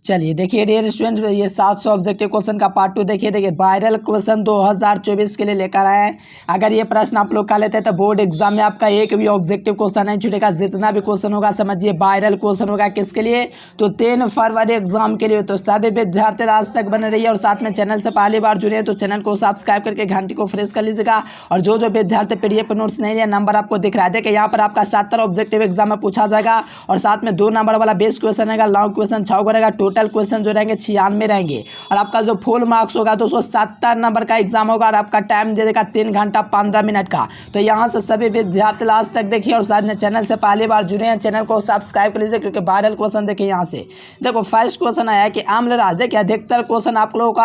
चलिए देखिए dear student, ये 700 ऑब्जेक्टिव क्वेश्चन का पार्ट 2 देखिए वायरल क्वेश्चन 2024 के लिए लेकर आए हैं। अगर ये प्रश्न आप लोग कर लेते हैं तो बोर्ड एग्जाम में आपका एक भी ऑब्जेक्टिव क्वेश्चन नहीं छूटेगा। जितना भी क्वेश्चन होगा समझिए वायरल क्वेश्चन होगा। किसके लिए? तो 3 फरवरी एग्जाम के लिए। तो सभी विद्यार्थी आज तक बने रहिए और साथ में चैनल से पहली बार जुड़े तो चैनल को सब्सक्राइब करके घंटी को फ्रेश कर लीजिएगा। और जो विद्यार्थी PDF नोट्स नहीं लिया, नंबर आपको दिख रहा है। देखिए यहाँ पर आपका 70 ऑब्जेक्टिव एग्जाम में पूछा जाएगा और साथ में 2 नंबर वाला बेस्ट क्वेश्चन रहेगा, लॉन्ग क्वेश्चन 6 रहेगा। टोटल क्वेश्चन जो रहेंगे 96 रहेंगे और आपका जो फुल मार्क्स होगा 270 नंबर का एग्जाम होगा और आपका टाइम दे देगा 3 घंटा 15 मिनट का। तो यहाँ से सभी विद्यार्थी लास्ट तक देखिए और साथ में चैनल से पहली बार जुड़े हैं चैनल को सब्सक्राइब कर लीजिए, क्योंकि वायरल क्वेश्चन देखिए यहाँ से। देखो फर्स्ट क्वेश्चन आया कि आम्लराज। देखिए अधिकतर क्वेश्चन आप लोगों का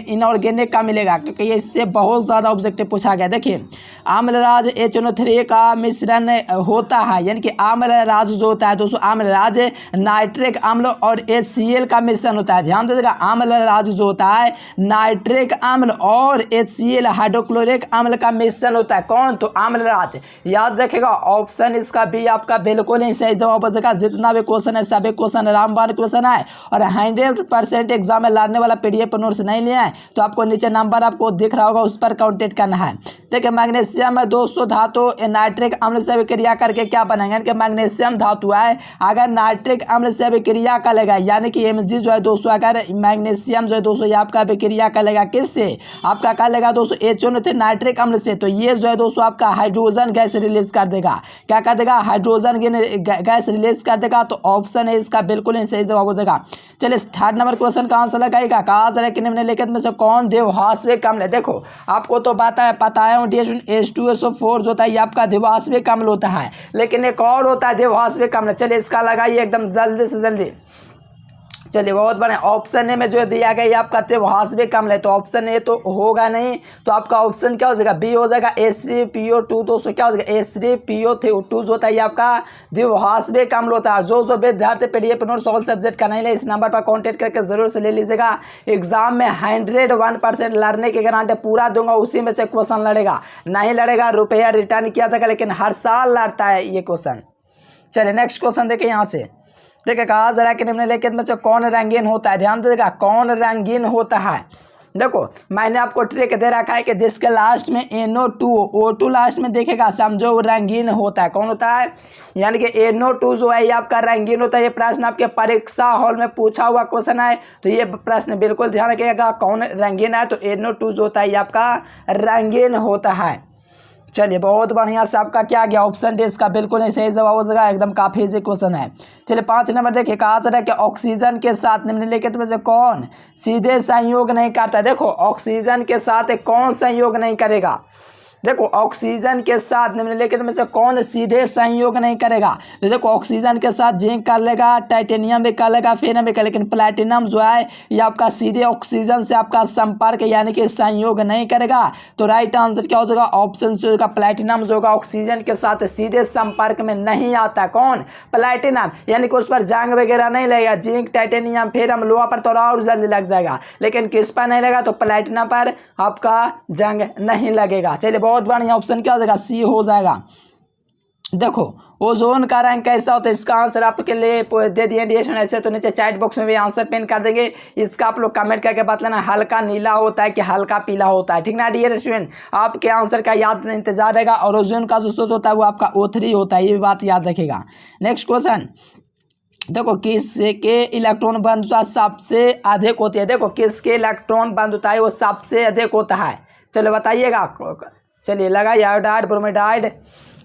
इनऑर्गेनिक का मिलेगा, क्योंकि इससे बहुत ज़्यादा ऑब्जेक्टिव पूछा गया। देखिए आम्लराज HNO3 का मिश्रण होता है, यानी कि आम्लराज जो होता है दोस्तों, आम्लराज नाइट्रिक अम्ल और HCl का मिश्रण होता है। ध्यान दीजिएगा, आम्लराज जो होता है नाइट्रिक अम्ल और HCl हाइड्रोक्लोरिक अम्ल का मिश्रण होता है। कौन? तो आम्लराज। याद रखेगा ऑप्शन इसका बी आपका बिल्कुल ही सही जवाब हो जाएगा। जितना भी क्वेश्चन है सभी क्वेश्चन रामबाण क्वेश्चन है और 100% एग्जाम में लाने वाला PDF नोट्स नहीं लिया है तो आपको नीचे नंबर आपको दिख रहा होगा, उस पर कांटेक्ट करना है। देखिए मैग्नीशियम में दोस्तों धातु नाइट्रिक अम्ल से अभिक्रिया करके क्या बनेगा, यानी कि मैग्नीशियम धातु है अगर नाइट्रिक अम्ल से अभिक्रिया करेगा, यानी कि Mg जो है दोस्तों अगर मैग्नीशियम जो है दोस्तों ये आपका अभिक्रिया करेगा किससे? आपका क्या लेगा दोस्तों HNO3 नाइट्रिक अम्ल से, तो ये जो है दोस्तों आपका हाइड्रोजन गैस रिलीज कर देगा। क्या कर देगा? हाइड्रोजन गैस रिलीज कर देगा। तो ऑप्शन है इसका बिल्कुल ही सही जवाब हो जाएगा। चलिए थर्ड नंबर क्वेश्चन का आंसर लगाएगा। कहा जा रहा है कि निम्नलिखित में से कौन द्विवाष्पिक अम्ल है? देखो आपको तो पता है H2SO4 जो होता है ये आपका द्विवाष्पिक अम्ल होता है, लेकिन एक और होता है द्विवाष्पिक अम्ल। चलिए इसका लगाइए एकदम जल्दी से जल्दी। चलिए बहुत बढ़िया। ऑप्शन ए में जो दिया गया ये आपका द्विवाष्पिक अम्ल है, तो ऑप्शन ए तो होगा नहीं, तो आपका ऑप्शन क्या हो जाएगा? बी हो जाएगा H3PO2। दोस्तों क्या हो जाएगा? H3PO2 जो होता है ये आपका द्विवाष्पिक अम्ल होता है। जो विद्यार्थी PDF नोट्स ऑल सब्जेक्ट का नहीं ले, इस नंबर पर कॉन्टेक्ट करके जरूर से ले लीजिएगा। एग्जाम में 101% लड़ने की गारंटी पूरा दूंगा, उसी में से क्वेश्चन लड़ेगा। नहीं लड़ेगा रुपया रिटर्न किया जाएगा, लेकिन हर साल लड़ता है ये क्वेश्चन। चलिए नेक्स्ट क्वेश्चन देखिए यहाँ से। देखिए कहा जा रहा है कि निम्नलिखित में से कौन रंगीन होता है? ध्यान दीजिएगा कौन रंगीन होता है। देखो मैंने आपको ट्रिक दे रखा है कि जिसके लास्ट में NO2 O2 लास्ट में देखेगा समझो वो रंगीन होता है। कौन होता है? यानी कि NO2 जो है ये आपका रंगीन होता है। ये प्रश्न आपके परीक्षा हॉल में पूछा हुआ क्वेश्चन है, तो ये प्रश्न बिल्कुल ध्यान रखिएगा कौन रंगीन है। तो NO2 जो होता है ये आपका रंगीन होता है। चलिए बहुत बढ़िया से आपका क्या गया ऑप्शन डी इसका बिल्कुल नहीं सही जवाब हो जाएगा, एकदम काफी इजी क्वेश्चन है। चलिए 5 नंबर देखिए। कहा जा रहा है कि ऑक्सीजन के साथ निम्नलिखित में से कौन सीधे संयोग नहीं करता? देखो ऑक्सीजन के साथ कौन संयोग नहीं करेगा? देखो ऑक्सीजन के साथ निम्नलिखित में से कौन सीधे संयोग नहीं करेगा? तो देखो ऑक्सीजन के साथ जिंक कर लेगा, टाइटेनियम भी कर लेगा, फेरम भी कर, लेकिन प्लैटिनम जो है ये आपका सीधे ऑक्सीजन से आपका संपर्क यानी कि संयोग नहीं करेगा। तो राइट आंसर क्या हो जाएगा? ऑप्शन सी होगा प्लैटिनम जो होगा ऑक्सीजन के साथ सीधे संपर्क में नहीं आता। कौन? प्लैटिनम, यानी कि उस पर जंग वगैरह नहीं लगेगा। जिंक टाइटेनियम फेरम लोहा पर थोड़ा और जल्दी लग जाएगा, लेकिन किस पर नहीं लगेगा? तो प्लैटिनम पर आपका जंग नहीं लगेगा। चलिए बहुत बढ़िया ऑप्शन क्या हो जाएगा? सी हो जाएगा। देखो ओजोन का रंग कैसा होता है? इसका आंसर आपके लिए दे दिए ऐसे, तो नीचे चैट बॉक्स में भी आंसर पिन कर देंगे। इसका आप लोग कमेंट करके बतलाना हल्का नीला होता है कि हल्का पीला होता है, ठीक ना डियर स्टूडेंट? आपके आंसर का याद इंतजार रहेगा। और ओजोन का जो स्रोत होता है वो आपका O3 होता है, ये भी बात याद रखेगा। नेक्स्ट क्वेश्चन देखो किसके इलेक्ट्रॉन बंधुता सबसे अधिक होती है? देखो किसके इलेक्ट्रॉन बंधुता है वो सबसे अधिक होता है? चलो बताइएगा। चलिए लगाइए आयोडाइड, ब्रोमीडाइड,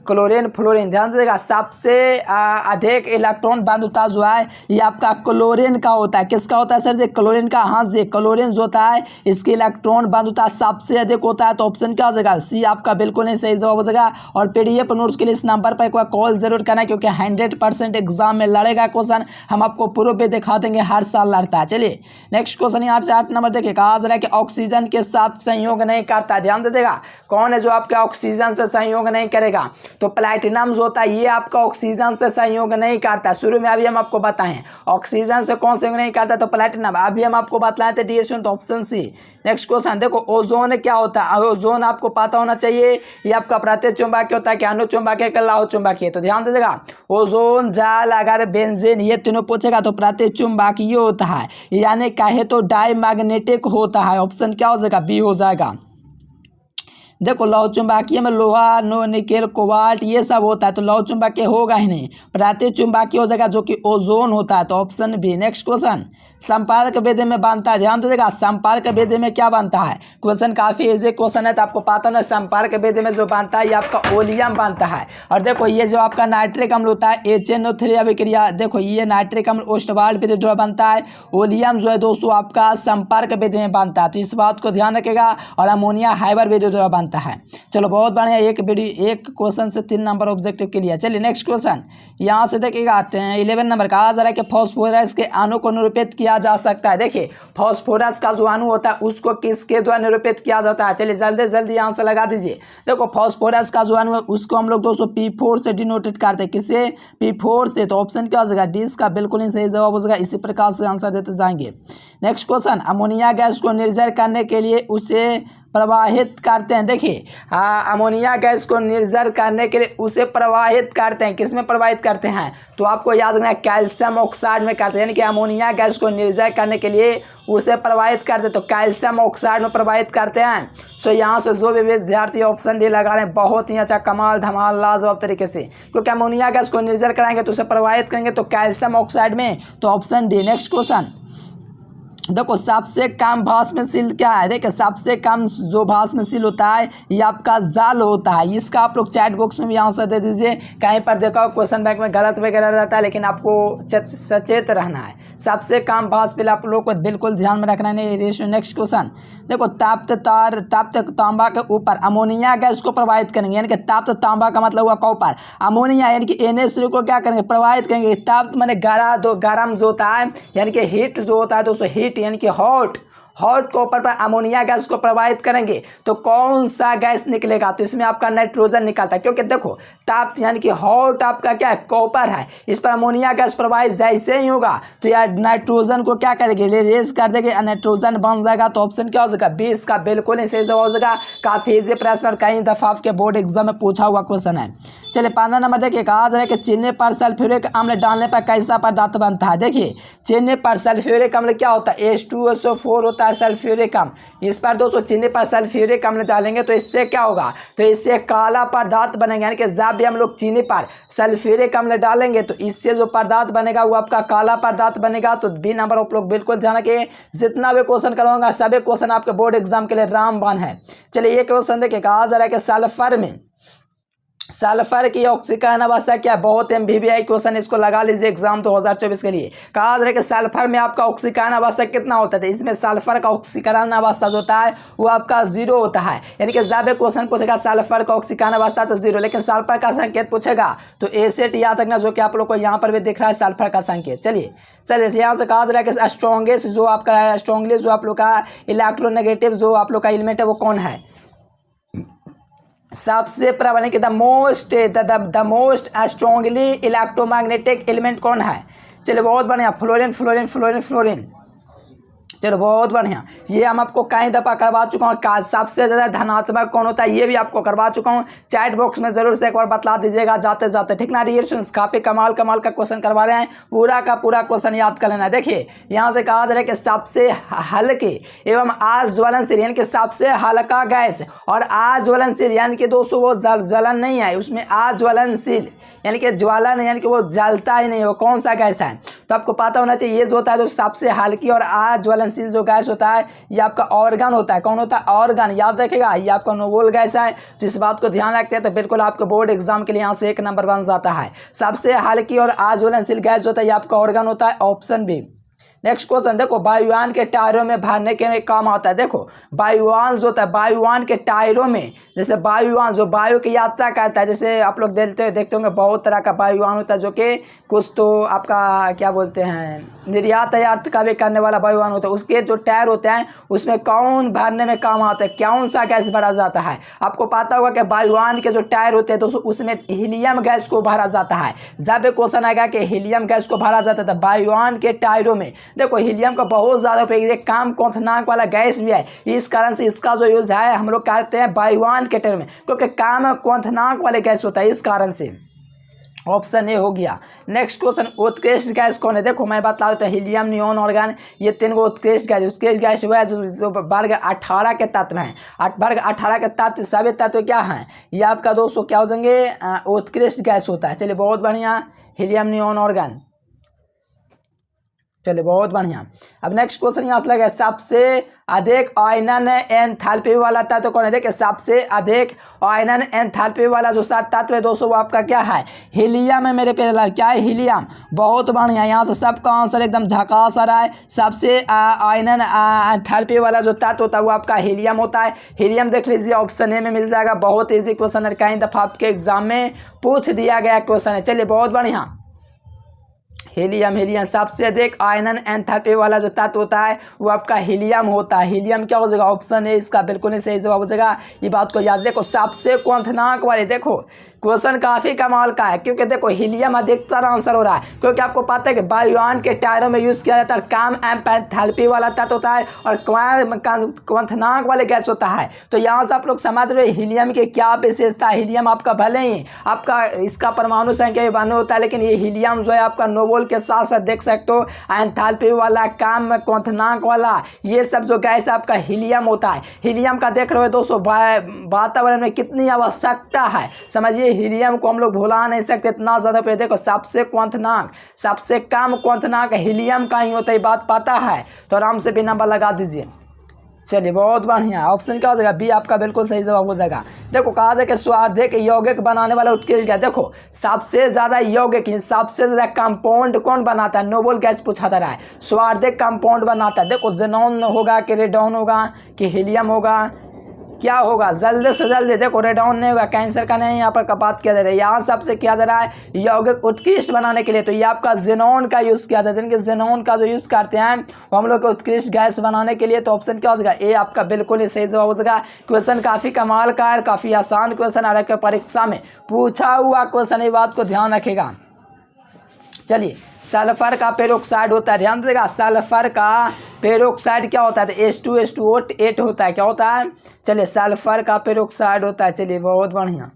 क्लोरीन, फ्लोरीन। ध्यान दीजिएगा सबसे अधिक इलेक्ट्रॉन बंधुता जो है ये आपका क्लोरीन का होता है। किसका होता है सर जी? क्लोरीन का। हाँ जी क्लोरीन जो होता है इसकी इलेक्ट्रॉन बंधुता सबसे अधिक होता है। तो ऑप्शन क्या हो जाएगा? सी आपका बिल्कुल नहीं सही जवाब हो जाएगा। और PDF नोट्स के लिए इस नंबर पर एक बार कॉल जरूर करना है, क्योंकि 100% एग्जाम में लड़ेगा क्वेश्चन। हम आपको प्रूफ भी दिखा देंगे, हर साल लड़ता है। चलिए नेक्स्ट क्वेश्चन यहाँ से 8 नंबर देखिए। कहा जा रहा है कि ऑक्सीजन के साथ संयोग नहीं करता। ध्यान दीजिएगा कौन है जो आपके ऑक्सीजन से संयोग नहीं करेगा? तो प्लैटिनम जो होता है ये आपका ऑक्सीजन से संयोग नहीं करता। शुरू में अभी हम आपको बताएं ऑक्सीजन से कौन संयोग नहीं करता, तो प्लैटिनम। अभी हम आपको बतलाए थे डी, तो ऑप्शन सी। नेक्स्ट क्वेश्चन देखो, ओजोन क्या होता है? ओजोन आपको पता होना चाहिए, ये आपका प्रतिचुंबकीय होता है कि अनुचुंबकीय के लाहु चुंबकीय। तो ध्यान दीजिएगा, ओजोन, जाल, अगर बेंजीन ये तीनों पूछेगा तो प्रतिचुंबकीय होता है, यानी कहे तो डायमैग्नेटिक होता है। ऑप्शन क्या हो जाएगा? बी हो जाएगा। देखो लौह चुंबकीय में लोहा, नो, निकेल, कोबाल्ट ये सब होता है, तो लौह चुंबकीय होगा ही नहीं, प्रतिचुंबकीय हो जाएगा जो कि ओजोन होता है, तो ऑप्शन बी। नेक्स्ट क्वेश्चन, संपर्क विधि में बनता है। ध्यान दीजिएगा, संपर्क विधि में क्या बनता है? क्वेश्चन काफी इजी क्वेश्चन है, तो आपको पता होना संपर्क विधि में जो बनता है ये आपका ओलियम बनता है। और देखो ये जो आपका नाइट्रिक अम्ल होता है HNO3 अभिक्रिया, देखो ये नाइट्रिक अम्ल ओस्टवाल्ड विधि जो बनता है, ओलियम जो है दोस्तों आपका संपर्क विधि में बनता है, तो इस बात को ध्यान रखेगा। और अमोनिया हाइबर विधि जो बनता है। चलो बहुत बढ़िया, एक क्वेश्चन से 3 नंबर ऑब्जेक्टिव के लिए। चलिए नेक्स्ट क्वेश्चन यहाँ से देखिएगा, आते हैं 11 नंबर। कहा जा रहा है कि फास्फोरस के अणु को निरूपित किया जा सकता है। देखिए फास्फोरस का जो अणु होता है उसको किसके द्वारा निरूपित किया जाता है? चलिए जल्दी जल्दी यहाँ से लगा दीजिए। देखो फास्फोरस का जो अणु है उसको हम लोग दोस्तों P4 से डिनोटेड करते हैं। किससे? P4 से। तो ऑप्शन क्या हो जाएगा? डी इसका बिल्कुल ही सही जवाब हो जाएगा। इसी प्रकार से आंसर देते जाएंगे। नेक्स्ट क्वेश्चन, अमोनिया गैस को निर्जर करने के लिए उसे प्रवाहित करते हैं। देखिए अमोनिया गैस को निर्जर करने के लिए उसे प्रवाहित करते हैं। किस में प्रवाहित करते हैं? तो आपको याद रखना है कैल्शियम ऑक्साइड में करते हैं, यानी कि अमोनिया गैस को निर्जर करने के लिए उसे प्रवाहित करते हैं, तो कैल्शियम ऑक्साइड में प्रवाहित करते हैं। सो यहाँ से जो भी विद्यार्थी ऑप्शन डी लगा रहे हैं बहुत ही अच्छा, कमाल धमाल लाजवाब तरीके से, क्योंकि अमोनिया गैस को निर्जर कराएंगे तो उसे प्रवाहित करेंगे तो कैल्शियम ऑक्साइड में, तो ऑप्शन डी। नेक्स्ट क्वेश्चन देखो, सबसे कम भास्मशील क्या है? देखिए सबसे कम जो भास्मशील होता है ये आपका जाल होता है। इसका आप लोग चैट बॉक्स में भी आंसर दे दीजिए। कहीं पर देखो क्वेश्चन बैंक में गलत वगैरह रहता है, लेकिन आपको सचेत रहना है। सबसे कम भास्मशील आप लोग को बिल्कुल ध्यान में रखना है रेशियो। नेक्स्ट क्वेश्चन देखो, ताप्त तांबा के ऊपर अमोनिया गैस को प्रवाहित करेंगे, यानी कि ताप्त तांबा का मतलब हुआ कॉपर, अमोनिया यानी कि NH3 को क्या करेंगे? प्रवाहित करेंगे। ताप्त माने गरम जो होता है, यानी कि हीट जो होता है दोस्तों, हीट यानी कि हॉट कॉपर पर अमोनिया गैस को प्रवाहित करेंगे तो कौन सा गैस निकलेगा? तो इसमें आपका नाइट्रोजन निकलता है, क्योंकि देखो ताप यानी कि हॉट आपका क्या है? कॉपर है। इस पर अमोनिया गैस प्रवाहित जैसे ही होगा तो यार नाइट्रोजन को क्या करेंगे? रेस कर देंगे, नाइट्रोजन बन जाएगा। तो ऑप्शन क्या हो जाएगा? 20 का बिल्कुल ही सही जवाब हो जाएगा। काफी इजी प्रश्न और कई दफा आपके बोर्ड एग्जाम में पूछा हुआ क्वेश्चन है। चलिए 15 नंबर देखिए, कहा जा रहा है कि चीनी पर सल्फ्यूरिक अम्ल डालने पर कैसा पदार्थ बनता है? देखिए चीनी पर सल्फ्यूरिक अम्ल क्या होता है? H2SO4 होता है सल्फ्यूरिक अम्ल। इस पर दोस्तों चीनी पर सल्फ्यूरिक अम्ल डालेंगे तो इससे क्या होगा? तो इससे काला पदार्थ बनेगा, यानी कि जब भी हम लोग चीनी पर सल्फ्यूरिक अम्ल डालेंगे तो इससे जो पदार्थ बनेगा वो आपका काला पदार्थ बनेगा। तो बी नंबर आप लोग बिल्कुल ध्यान रखिए। जितना भी क्वेश्चन करवाऊंगा सभी क्वेश्चन आपके बोर्ड एग्जाम के लिए रामबाण है। चलिए ये क्वेश्चन देखिए, कहा जा रहा है कि सल्फर की ऑक्सीकरण अवस्था क्या? बहुत MVVI क्वेश्चन, इसको लगा लीजिए एग्जाम 2024 के लिए। कहा जा रहा है कि सल्फर में आपका ऑक्सीकरण अवस्था कितना होता है? इसमें सल्फर का ऑक्सीकरण अवस्था जो होता है वो आपका 0 होता है, यानी कि जब क्वेश्चन पूछेगा सल्फर का ऑक्सीकरण अवस्था तो 0, लेकिन सल्फर का संकेत पूछेगा तो एसेट याद रखना, जो कि आप लोग को यहाँ पर भी दिख रहा है सल्फर का संकेत। चलिए यहाँ से कहा जा रहा है कि स्ट्रॉन्गेस्ट जो आपका है, स्ट्रॉन्गली जो आप लोग का इलेक्ट्रोनेगेटिव जो आप लोग का एलिमेंट है वो कौन है? सबसे प्रबल कि the most strongly electromagnetic element कौन है? चलिए बहुत बढ़िया, फ्लोरीन। चलो बहुत बढ़िया, ये हम आपको कई दफ़ा करवा चुका हूँ। सबसे ज़्यादा धनात्मक कौन होता है ये भी आपको करवा चुका हूँ। चैट बॉक्स में ज़रूर से एक बार बतला दीजिएगा जाते जाते, ठीक ना? रिएक्शंस काफ़ी कमाल का क्वेश्चन करवा रहे हैं, पूरा का पूरा क्वेश्चन याद कर लेना। देखिए यहाँ से कहा जा रहा है कि सबसे हल्के एवं अज्वलनशील यानी कि सबसे हल्का गैस और अज्वलनशील यानी कि दोस्तों वो ज्वलन नहीं है, उसमें अज्वलनशील यानी कि ज्वाला नहीं, यानी कि वो जलता ही नहीं, वो कौन सा गैस है? तो आपको पता होना चाहिए ये जो होता है तो सबसे हल्की और अज्वलनशील जो गैस होता है ये आपका ऑर्गन होता है। कौन होता है? ऑर्गन। याद रखेगा ये आपका नोबल गैस है। तो इस बात को ध्यान रखते हैं तो बिल्कुल आपके बोर्ड एग्जाम के लिए यहाँ से 1 नंबर बन जाता है। सबसे हल्की और अज्वलनशील गैस जो होता है ये आपका ऑर्गन होता है, ऑप्शन बी। नेक्स्ट क्वेश्चन देखो, वायुयान के टायरों में भरने के काम आता है। देखो वायुयान जो होता है, वायुयान के टायरों में, जैसे वायुयान जो वायु की यात्रा करता है, जैसे आप लोग देखते होंगे बहुत तरह का वायुयान होता है, जो कि कुछ तो आपका क्या बोलते हैं निर्यात यात का भी करने वाला वायुयान होता है। उसके जो टायर होते हैं उसमें कौन भरने में काम आता है, कौन सा गैस भरा जाता है? आपको पता होगा कि वायुयान के जो टायर होते हैं दोस्तों उसमें हीलियम गैस को भरा जाता है। जब क्वेश्चन आएगा कि हीलियम गैस को भरा जाता है वायुयान के टायरों में, देखो हीलियम का बहुत ज़्यादा उपयोग है, काम क्वथनांक वाला गैस भी है, इस कारण से इसका जो यूज़ है हम लोग करते हैं वायुयान के टायर में, क्योंकि काम क्वथनांक वाले गैस होता है, इस कारण से ऑप्शन ए हो गया। नेक्स्ट क्वेश्चन, उत्कृष्ट गैस कौन है? देखो मैं बता देता हूँ, हीलियम, नियोन, ऑर्गन, ये तीन गो उत्कृष्ट गैस। उत्कृष्ट गैस हुआ है जो वर्ग 18 के तत्व हैं। वर्ग 18 के तत्व सभी तत्व क्या हैं? ये आपका दोस्तों क्या हो जाएंगे? उत्कृष्ट गैस होता है। चलिए बहुत बढ़िया, हीलियम, नियोन, ऑर्गन, चलिए बहुत बढ़िया। अब नेक्स्ट क्वेश्चन यहाँ से लगा, सबसे अधिक आयनन एंथैल्पी वाला तत्व कौन है? देखिए सबसे अधिक आयनन एंथैल्पी वाला जो तत्व है दोस्तों वो आपका क्या है? हीलियम है मेरे प्यारे लाल। क्या है? हीलियम। बहुत बढ़िया, यहाँ से सबका आंसर एकदम झकास आ रहा है। सबसे आयनन एंथैल्पी वाला जो तत्व होता है वो आपका हीलियम होता है। हीलियम देख लीजिए, ऑप्शन ए में मिल जाएगा। बहुत ईजी क्वेश्चन है, कई दफ़ा आपके एग्जाम में पूछ दिया गया क्वेश्चन है। चलिए बहुत बढ़िया, हीलियम। हीलियम सबसे अधिक आयनन एंथैल्पी वाला जो तत्व होता है वो आपका हीलियम होता है। हीलियम क्या हो जाएगा? ऑप्शन ए इसका बिल्कुल ही सही जवाब हो जाएगा। ये बात को याद, देखो सबसे क्वथनांक वाले, देखो क्वेश्चन काफ़ी कमाल का है, क्योंकि देखो हीलियम अधिकतर आंसर हो रहा है, क्योंकि आपको पता है कि वायुयान के टायरों में यूज़ किया जाता है। काम एंथैल्पी वाला तत्व होता है और क्वथनांक वाले गैस होता है। तो यहाँ से आप लोग समझ रहे हो हीलियम की क्या विशेषता है। हीलियम आपका भले ही आपका इसका परमाणु संख्या भी 92 होता है, लेकिन ये हीलियम जो है आपका नोबल के साथ साथ देख सकते हो एंथैल्पी वाला, काम क्वथनांक वाला, ये सब जो गैस आपका हीलियम होता है। हीलियम का देख रहे हो दोस्तों वातावरण में कितनी आवश्यकता है, समझिए हीलियम को हम लोग भुला नहीं सकते, इतना ज़्यादा पे। देखो सबसे क्वथनांक, सबसे कम क्वथनांक हीलियम का ही होता है, बात पता है तो आराम से भी नंबर लगा दीजिए। चलिए बहुत बढ़िया, ऑप्शन क्या हो जाएगा? बी आपका बिल्कुल सही जवाब हो जाएगा। देखो कहा जाए कि स्वार्थिक यौगिक बनाने वाला उत्कृष्ट गैस, देखो सबसे ज़्यादा यौगिक, सबसे ज़्यादा कंपाउंड कौन बनाता है? नोबल गैस पूछा जा रहा है। स्वार्थिक कंपाउंड बनाता है, देखो जेनॉन होगा कि रेडॉन होगा कि हीलियम होगा, क्या होगा? जल्दी से जल्दी, देखो रेडॉन नहीं होगा, कैंसर का नहीं, यहाँ पर बात किया जा रहा है। यहाँ सबसे किया जा रहा है यौगिक उत्कृष्ट बनाने के लिए, तो ये आपका जेनॉन का यूज़ किया जाता है। जिनके जेनॉन का जो यूज़ करते हैं वो हम लोग उत्कृष्ट गैस बनाने के लिए, तो ऑप्शन क्या हो जाएगा? ए आपका बिल्कुल ही सही जवाब हो जाएगा। क्वेश्चन काफ़ी कमाल का है, काफ़ी आसान क्वेश्चन आ रहा है, परीक्षा में पूछा हुआ क्वेश्चन, ये बात को ध्यान रखेगा। चलिए सल्फर का पेरोक्साइड होता है, ध्यान देगा, सल्फर का पेरोक्साइड क्या होता है? तो H2SO8 होता है। क्या होता है? चलिए सल्फर का पेरोक्साइड होता है। चलिए बहुत बढ़िया,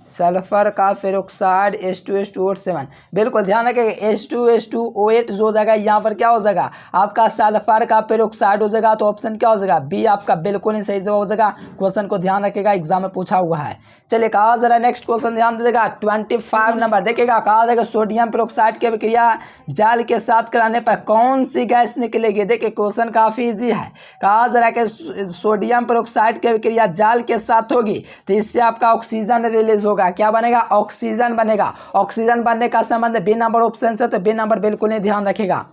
सल्फर का पेरोक्साइड H2SO7, बिल्कुल ध्यान रखिएगा। H2SO8 जो हो जाएगा यहाँ पर क्या हो जाएगा? आपका सल्फर का पेरोक्साइड हो जाएगा। तो ऑप्शन क्या हो जाएगा? बी आपका बिल्कुल ही सही जवाब हो जाएगा। क्वेश्चन को ध्यान रखिएगा, एग्जाम में पूछा हुआ है। चलिए कहा जरा नेक्स्ट क्वेश्चन ध्यान दीजिएगा, 25 नंबर देखिएगा। कहा जाएगा सोडियम पेरोक्साइड की अभिक्रिया जल के साथ कराने पर कौन सी गैस निकलेगी? देखिए क्वेश्चन काफ़ी ईजी है। कहा जरा कि सोडियम पेरोक्साइड की अभिक्रिया जल के साथ होगी तो इससे आपका ऑक्सीजन रिलीज होगा। क्या बनेगा? ऑक्सीजन बनेगा। ऑक्सीजन बनने का संबंध बी नंबर ऑप्शन से, तो बी नंबर बिल्कुल नहीं, ध्यान रखेगा।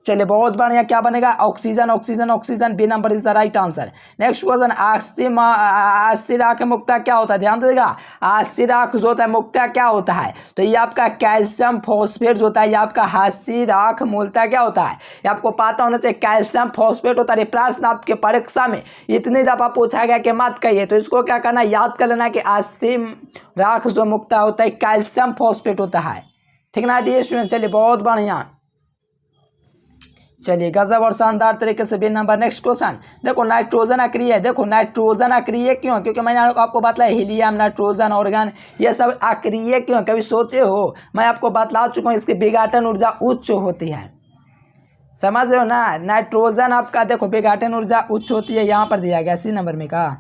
चलिए बहुत बढ़िया, क्या बनेगा? Oxygen, oxygen, oxygen, B number is the right answer. Next question, आस्थिराख मुक्ता क्या होता है? ध्यान दीजिएगा, आस्थिराख जो होता है मुक्ता क्या होता है? तो ये आपका कैल्शियम फॉस्फेट जो होता है, ये आपका आस्थिराख मूलतः क्या होता है? ये आपको पता होना चाहिए, कैल्शियम फॉस्फेट होता है। प्रश्न आपके परीक्षा में इतनी दफा पूछा गया कि मत कहिए, तो इसको क्या करना, याद कर लेना कि आस्थिराख जो मुक्ता होता है कैल्शियम फॉस्फेट होता है, ठीक ना डियर स्टूडेंट? चलिए बहुत बढ़िया, चलिए गजब और शानदार तरीके से बी नंबर। नेक्स्ट क्वेश्चन देखो, नाइट्रोजन अक्रिय है। देखो नाइट्रोजन अक्रिय क्यों? क्योंकि मैंने आपको बतलाया हीलियम, नाइट्रोजन, ऑर्गन, ये सब अक्रिय क्यों? कभी सोचे हो? मैं आपको बतला चुका हूँ, इसकी विघटन ऊर्जा उच्च होती है, समझ रहे हो ना? नाइट्रोजन आपका देखो विघटन ऊर्जा उच्च होती है, यहाँ पर दिया गया सी नंबर में कहा,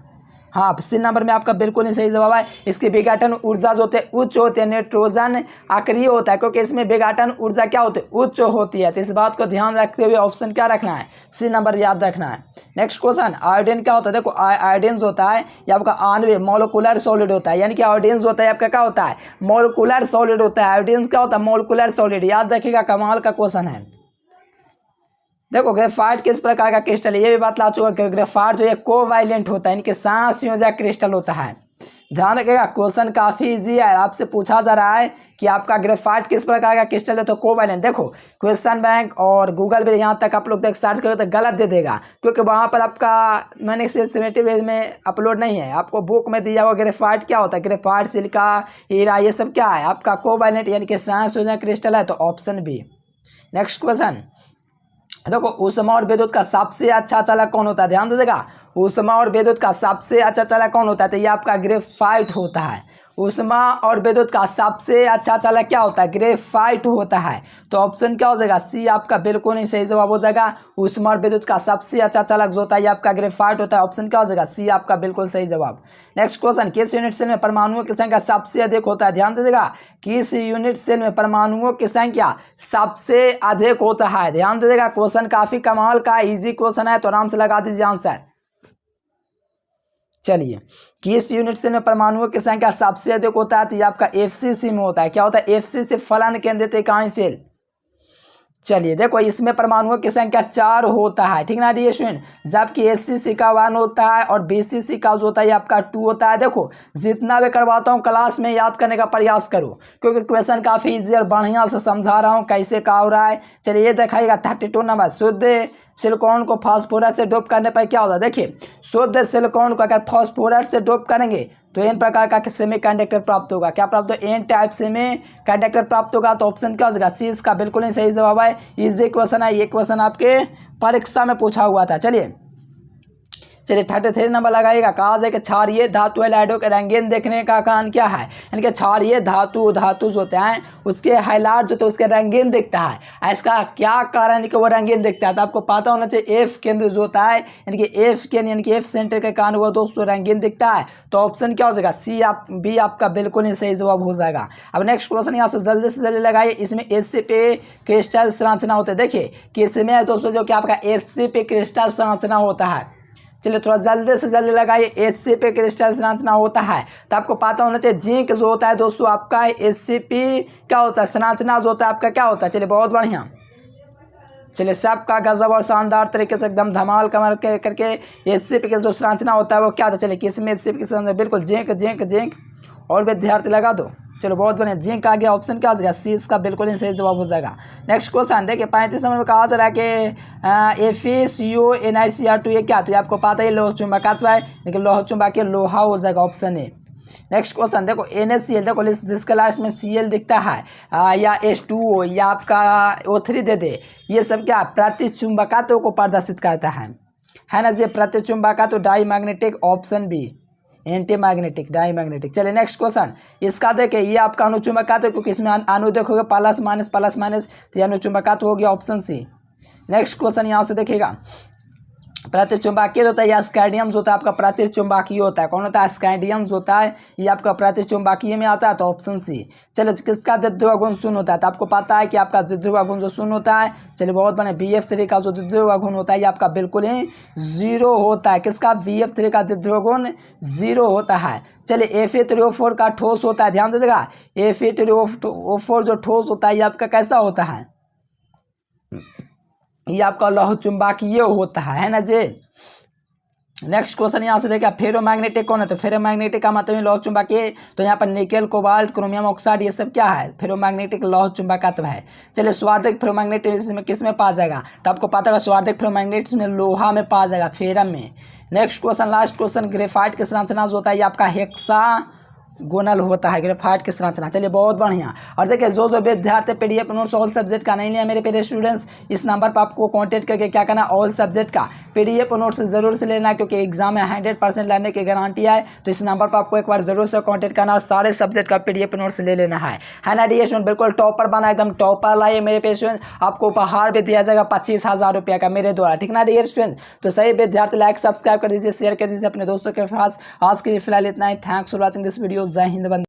हाँ सी नंबर में आपका बिल्कुल नहीं सही जवाब है। इसकी विघटन ऊर्जा जो होती है उच्च होती है। नाइट्रोजन अक्रिय होता है क्योंकि इसमें विघटन ऊर्जा क्या होती है? उच्च होती है। तो इस बात को ध्यान रखते हुए ऑप्शन क्या रखना है? सी नंबर याद रखना है। नेक्स्ट क्वेश्चन, आयोडीन क्या होता है? देखो आयोडीन जो होता है ये आपका आणविक मोलिकुलर सॉलिड होता है, यानी कि आयोडीन जो होता है आपका क्या होता है? मोलिकुलर सॉलिड होता है। आयोडीन क्या होता है? मोलिकुलर सॉलिड, याद रखिएगा, कमाल का क्वेश्चन है। देखो ग्रेफाइट किस प्रकार का क्रिस्टल है, ये भी बतला चुका। ग्रेफाइट जो है कोवैलेंट होता है, इनके साथ संयोजक क्रिस्टल होता है। ध्यान रखिएगा, क्वेश्चन काफ़ी इजी है। आपसे पूछा जा रहा है कि आपका ग्रेफाइट किस प्रकार का क्रिस्टल है, तो कोवैलेंट। देखो क्वेश्चन बैंक और गूगल पे यहाँ तक आप लोग देख सर्च करो तो गलत दे देगा, क्योंकि वहाँ पर आपका मैंने सिस्टमेटिक वे में अपलोड नहीं है। आपको बुक में दिया हुआ ग्रेफाइट क्या होता है, ग्रेफाइट, सिलिका, हीरा, ये सब क्या है आपका कोवैलेंट यानी कि संयोजक क्रिस्टल है, तो ऑप्शन बी। नेक्स्ट क्वेश्चन, देखो ऊष्मा और विद्युत का सबसे अच्छा चालक कौन होता है, ध्यान दीजिएगा। ऊष्मा और विद्युत का सबसे अच्छा चालक कौन होता है, तो ये आपका ग्रेफाइट होता है। ऊष्मा और विद्युत का सबसे अच्छा चालक क्या होता है, ग्रेफाइट होता है। तो ऑप्शन क्या हो जाएगा, सी आपका बिल्कुल नहीं सही जवाब हो जाएगा। ऊष्मा और विद्युत का सबसे अच्छा चालक जो होता है ये आपका ग्रेफाइट होता है। ऑप्शन क्या हो जाएगा, सी आपका बिल्कुल सही जवाब। नेक्स्ट क्वेश्चन, किस यूनिट सेल में परमाणुओं की संख्या सबसे अधिक होता है, ध्यान दीजिएगा। किस यूनिट सेल में परमाणुओं की संख्या सबसे अधिक होता है, ध्यान दीजिएगा। क्वेश्चन काफी कमाल का इजी क्वेश्चन है, तो आराम से लगा दीजिए आंसर। चलिए, किस यूनिट सेल में परमाणुओं की संख्या सबसे अधिक होता है, तो ये आपका एफसीसी में होता है। क्या होता है, एफसीसी फलन केंद्रित इकाई सेल। चलिए देखो, इसमें परमाणुओं की संख्या 4 होता है, ठीक ना डियर स्टूडेंट। जबकि एससीसी का 1 होता है और बीसीसी का जो होता है आपका 2 होता है। देखो जितना भी करवाता हूँ क्लास में याद करने का प्रयास करो, क्योंकि क्वेश्चन काफ़ी इजी और बढ़िया से समझा रहा हूँ कैसे क्या हो रहा है। चलिए ये दिखाइएगा 32 नंबर, शुद्ध सिलिकॉन को फास्फोरस से डोप करने पर क्या होता है। देखिए शुद्ध सिलिकॉन को अगर फास्फोरस से डोप करेंगे तो एन प्रकार का सेमी कंडक्टर प्राप्त होगा। क्या प्राप्त हो, एन टाइप सेमी कंडक्टर प्राप्त होगा। तो ऑप्शन क्या हो जाएगा, सी इसका बिल्कुल नहीं सही जवाब है। इजी क्वेश्चन है, ये क्वेश्चन आपके परीक्षा में पूछा हुआ था। चलिए 33 नंबर लगाइएगा। कहा जाए कि क्षारीय धातु हैलाइडों के रंगीन देखने का कारण क्या है, यानी कि क्षारीय धातु जो होते हैं उसके हाइलाइट जो तो उसके रंगीन दिखता है। इसका क्या कारण है कि वो रंगीन दिखता है, तो आपको पता होना चाहिए एफ केंद्र जो होता है यानी कि एफ केंद्र यानी कि एफ सेंटर के कारण वो दोस्तों रंगीन दिखता है। तो ऑप्शन क्या हो जाएगा, सी आप बी आपका बिल्कुल ही सही जवाब हो जाएगा। अब नेक्स्ट क्वेश्चन यहाँ से जल्दी लगाइए। इसमें एससीपी क्रिस्टल संरचना होते हैं। देखिए कि इसमें दोस्तों जो कि आपका एससीपी क्रिस्टल संरचना होता है। चलिए थोड़ा जल्दी से जल्दी लगाइए। एचसीपी क्रिस्टल संरचना होता है, तो आपको पता होना चाहिए जिंक जो होता है दोस्तों आपका एचसीपी क्या होता है, संरचना जो होता है आपका क्या होता है। चलिए बहुत बढ़िया, चलिए सबका गजब और शानदार तरीके से एकदम धमाल कमर करके एचसीपी का जो संरचना होता है वो क्या होता है। चलिए किसमें एचसीपी की संरचना, बिल्कुल जिंक और विद्यार्थी लगा दो। चलो बहुत बढ़िया, जिंक आ गया। ऑप्शन क्या हो जाएगा, सी इसका बिल्कुल ही सही जवाब हो जाएगा। नेक्स्ट क्वेश्चन देखिए 35 नंबर में कहा जा रहा है कि FeCO NiCr2 ये क्या, तो आपको पता है लोह चुंबकत्व है, लेकिन लोह चुंबकीय लोहा हो जाएगा, ऑप्शन ए। नेक्स्ट क्वेश्चन देखो NaCl, देखो जिसके लास्ट में Cl दिखता है या H2O या आपका O3 दे दे, ये सब क्या प्रतिचुंबकत्व को प्रदर्शित करता है ना। ये प्रतिचुंबकत्व diamagnetic, option B anti magnetic diamagnetic. चलिए नेक्स्ट क्वेश्चन, इसका देखिए ये आपका अनुचुंबकत्व, क्योंकि इसमें अणु देखोगे प्लस माइनस तो ये अनुचुंबकत्व हो गया, ऑप्शन सी। नेक्स्ट क्वेश्चन यहाँ से देखिएगा, प्रतिचुंबकीय होता है या स्कैंडियम होता है आपका प्रतिचुंबकीय होता है। कौन होता है, स्कैंडियम होता है, ये आपका प्रतिचुंबकीय में आता है, तो ऑप्शन सी। चलो किसका द्विध्रुव गुण शून्य होता है, तो आपको पता है कि आपका द्विध्रुव गुण जो शून्य होता है। चलिए बहुत बढ़िया, BF3 का जो द्विध्रुव गुण होता है ये आपका बिल्कुल ही 0 होता है। किसका, BF3 का द्विध्रुव गुण 0 होता है। चलिए Fe3O4 का ठोस होता है, ध्यान दीजिएगा। Fe3O4 जो ठोस होता है ये आपका कैसा होता है, ये आपका लौह चुंबकीय होता है ना जी। नेक्स्ट क्वेश्चन यहाँ से देखिए, फेरोमैग्नेटिक कौन है, तो फेरोमैग्नेटिक का मतलब लौह चुंबकीय, तो यहाँ पर निकेल, कोबाल्ट, क्रोमियम ऑक्साइड ये सब क्या है, फेरोमैग्नेटिक लौह चुंबकत्व है। चलिए स्वार्थिक फेरोमैग्नेटिक इसमें किस में पा जाएगा, तो आपको पता है स्वार्थिक फेरोमैग्नेटिक में लोहा में पा जाएगा, फेरम में। Next question last question, graphite की संरचना जो होता है ये आपका हेक्सा गोनल होता है, ग्रेफाइट की संरचना। चलिए बहुत बढ़िया। और देखिए जो विद्यार्थी PDF नोट्स ऑल सब्जेक्ट का नहीं लिया मेरे प्यारे स्टूडेंट्स, इस नंबर पर आपको कांटेक्ट करके क्या करना, ऑल सब्जेक्ट का PDF नोट्स जरूर से लेना, क्योंकि एग्जाम में 100% लाने की गारंटी है। तो इस नंबर पर आपको एक बार जरूर से कांटेक्ट करना और सारे सब्जेक्ट का PDF नोट्स ले लेना है ना डियर स्टूडेंट। बिल्कुल टॉपर बना, एकदम टॉपर लाइए मेरे प्यारे स्टूडेंट। आपको उपहार भी दिया जाएगा 25,000 रुपये का मेरे द्वारा, ठीक ना डियर स्टूडेंट। तो सही विद्यार्थी लाइक सब्सक्राइब कर दीजिए, शेयर कर दीजिए अपने दोस्तों के पास। आज के लिए फिलहाल इतना ही। Thanks for watching this video. जय हिंद।